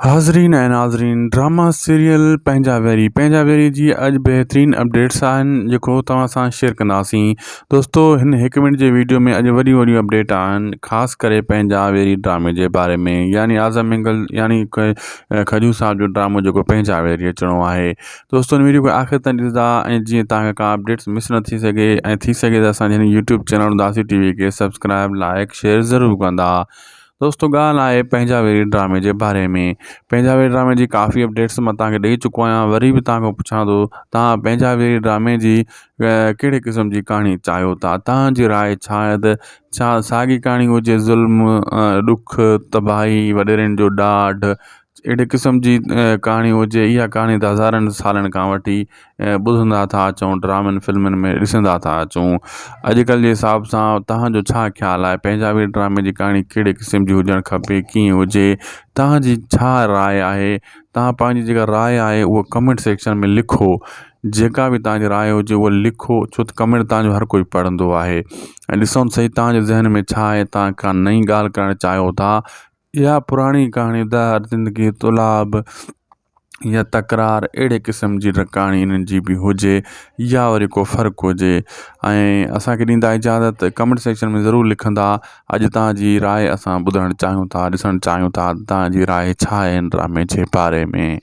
हाज़रीन ऐं नाज़रीन, drama serial पंहिंजा वेरी जी अॼु बहितरीन अपडेट्स आहिनि जेको तव्हां सां शेयर कंदासीं। दोस्तो, हिन 1 मिनट जे वीडियो में अॼु वॾियूं अपडेट आहिनि, ख़ासि करे पंहिंजा वेरी ड्रामे जे बारे में, यानी आज़म मिंगल यानी खजूर साहब जो ड्रामो जेको पंहिंजा वेरी अचिणो आहे। दोस्तो, हिन वीडियो खे आख़िर ताईं ॾिसंदा ऐं जीअं तव्हांखे का अपडेट्स मिस न थी सघे ऐं थी सघे त असांजे हिन यूट्यूब चैनल दासी टीवी खे सब्सक्राइब, लाइक, शेयर ज़रूरु कंदा। दोस्तो, ॻाल्हि आहे पंहिंजा वेरी ड्रामे जे बारे में। पंहिंजा वेरी ड्रामे जी काफ़ी अपडेट्स मां तव्हांखे ॾेई चुको आहियां, वरी बि तव्हां खां पुछां थो, तव्हां पंहिंजा वेरी ड्रामे जी कहिड़े क़िस्म जी कहाणी चाहियो था? तव्हांजी राय छा आहे? त छा साॻी कहाणी हुजे, ज़ुल्म, ॾुख, तबाही, वॾेरनि जो ॾाढ, अहिड़े क़िस्म जी कहाणी हुजे? इहा कहाणी त हज़ारनि सालनि खां वठी ॿुधंदा था अचूं, ड्रामनि फिल्मनि में ॾिसंदा था अचूं। अॼुकल्ह जे हिसाब सां तव्हांजो छा ख़्यालु आहे? पंहिंजा वेरी ड्रामे जी कहाणी कहिड़े क़िस्म जी हुजणु खपे, कीअं हुजे? तव्हांजी छा राय आहे? तव्हां पंहिंजी जेका राय आहे उहा कमेंट सेक्शन में लिखो। जेका बि तव्हांजी राय हुजे उहा लिखो, छो त कमेंट तव्हांजो हर कोई पढ़ंदो आहे। ऐं ॾिसूं सही तव्हांजे ज़हन में छा आहे, तव्हां का नई ॻाल्हि करणु चाहियो था या पुराणी कहाणी दर ज़िंदगी तुलाब या तकरार, अहिड़े क़िस्म जी कहाणी इन्हनि जी बि हुजे, या वरी को फ़र्क़ु हुजे? ऐं असांखे ॾींदा इजाज़त, कमेंट सेक्शन में ज़रूरु लिखंदा। अॼु तव्हांजी राय असां ॿुधणु चाहियूं था, ॾिसणु चाहियूं था, तव्हांजी राय छा आहे हिन ड्रामे जे बारे में।